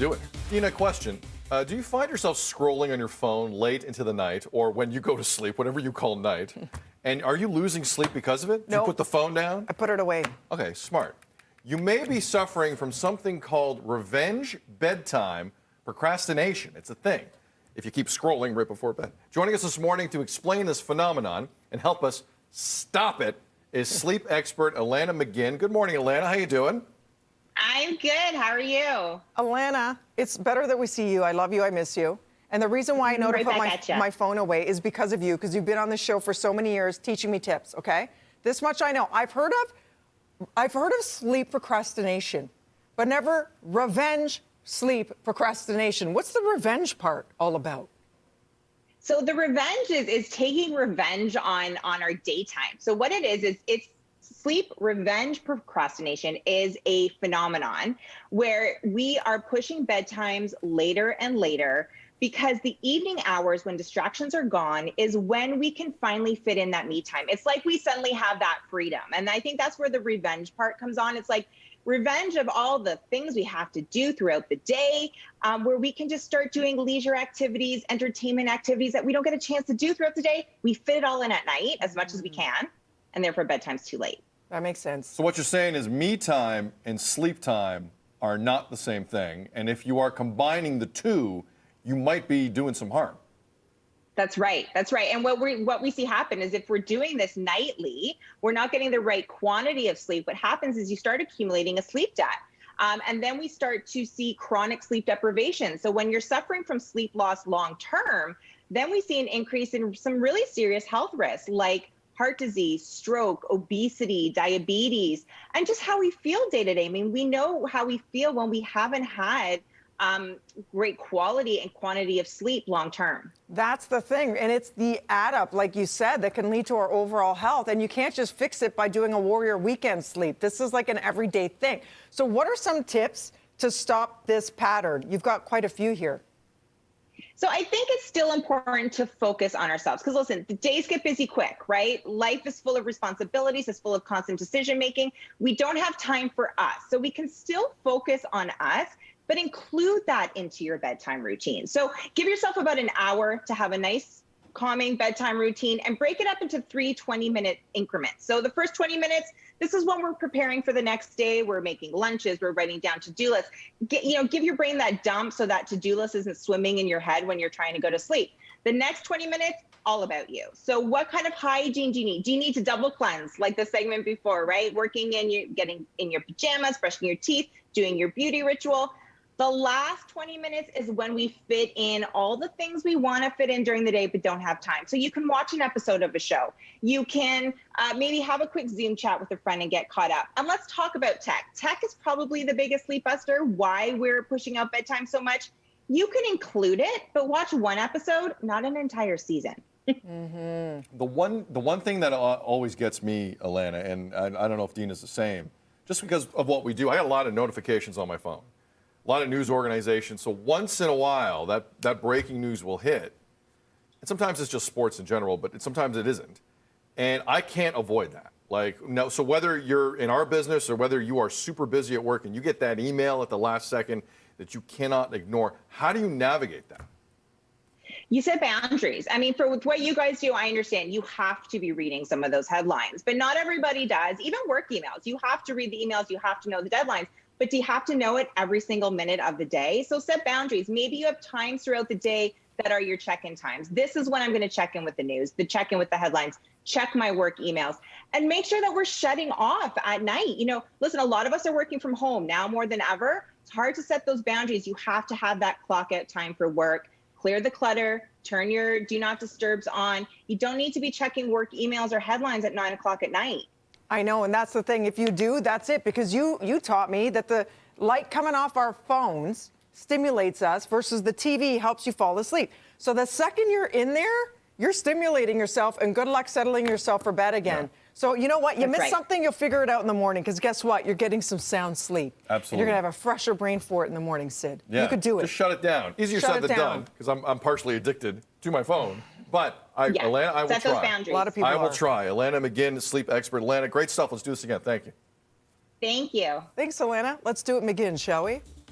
do it. Dina, question. Do you find yourself scrolling on your phone late into the night or when you go to sleep, whatever you call night? And are you losing sleep because of it? Do you put the phone down? I put it away. Okay, smart. You may be suffering from something called revenge bedtime procrastination. It's a thing if you keep scrolling right before bed. Joining us this morning to explain this phenomenon and help us stop it is sleep expert Alanna McGinn. Good morning, Alanna. How you doing? I'm good. How are you? Alanna, it's better that we see you. I love you. I miss you. And the reason why I know to put my phone away is because of you, because you've been on the show for so many years teaching me tips, okay? This much I know. I've heard of sleep procrastination, but never revenge sleep procrastination. What's the revenge part all about? So the revenge is taking revenge on our daytime. So what it is it's sleep revenge procrastination is a phenomenon where we are pushing bedtimes later and later because the evening hours when distractions are gone is when we can finally fit in that me time. It's like we suddenly have that freedom. And I think that's where the revenge part comes on. It's like revenge of all the things we have to do throughout the day, where we can just start doing leisure activities, entertainment activities that we don't get a chance to do throughout the day. We fit it all in at night as much as we can, and therefore bedtime's too late. That makes sense. So what you're saying is me time and sleep time are not the same thing. And if you are combining the two, you might be doing some harm. That's right. That's right. And what we see happen is if we're doing this nightly, we're not getting the right quantity of sleep. What happens is you start accumulating a sleep debt. And then we start to see chronic sleep deprivation. So when you're suffering from sleep loss long term, then we see an increase in some really serious health risks like heart disease, stroke, obesity, diabetes, and just how we feel day to day. I mean, we know how we feel when we haven't had great quality and quantity of sleep long term. That's the thing. And it's the add up, like you said, that can lead to our overall health. And you can't just fix it by doing a warrior weekend sleep. This is like an everyday thing. So what are some tips to stop this pattern? You've got quite a few here. So I think it's still important to focus on ourselves because listen, the days get busy quick, right? Life is full of responsibilities, it's full of constant decision making. We don't have time for us. So we can still focus on us, but include that into your bedtime routine. So give yourself about an hour to have a nice calming bedtime routine and break it up into 3 20-minute increments. So the first 20 minutes, this is when we're preparing for the next day. We're making lunches, we're writing down to-do lists. Give your brain that dump so that to-do list isn't swimming in your head when you're trying to go to sleep. The next 20 minutes, all about you. So what kind of hygiene do you need? Do you need to double cleanse like the segment before, right? Getting in your pajamas, brushing your teeth, doing your beauty ritual. The last 20 minutes is when we fit in all the things we want to fit in during the day but don't have time. So you can watch an episode of a show. You can maybe have a quick Zoom chat with a friend and get caught up. And let's talk about tech. Tech is probably the biggest sleep buster, why we're pushing out bedtime so much. You can include it, but watch one episode, not an entire season. The one thing that always gets me, Alanna, and I don't know if Dina's the same, just because of what we do, I got a lot of notifications on my phone. A lot of news organizations. So once in a while, that breaking news will hit. And sometimes it's just sports in general, but sometimes it isn't. And I can't avoid that. Like, no, so whether you're in our business or whether you are super busy at work and you get that email at the last second that you cannot ignore, how do you navigate that? You set boundaries. I mean, with what you guys do, I understand you have to be reading some of those headlines, but not everybody does. Even work emails, you have to read the emails, you have to know the deadlines. But do you have to know it every single minute of the day? So set boundaries. Maybe you have times throughout the day that are your check-in times. This is when I'm going to check in with the news, check in with the headlines, check my work emails, and make sure that we're shutting off at night. Listen, a lot of us are working from home now more than ever. It's hard to set those boundaries. You have to have that clock out time for work. Clear the clutter, turn your do not disturbs on. You don't need to be checking work emails or headlines at 9 o'clock at night. I know, and that's the thing. If you do, that's it, because you taught me that the light coming off our phones stimulates us versus the TV helps you fall asleep. So the second you're in there, you're stimulating yourself, and good luck settling yourself for bed again. Yeah. So you know what? You miss something, you'll figure it out in the morning, because guess what? You're getting some sound sleep. Absolutely. And you're going to have a fresher brain for it in the morning, Sid. Yeah. You could do it. Just shut it down. Easier said than done, because I'm partially addicted to my phone. But Alanna, I will set try. those boundaries. A lot of people I will try. Alanna McGinn, sleep expert. Alanna, great stuff. Let's do this again. Thank you. Thank you. Thanks, Alanna. Let's do it, McGinn, shall we?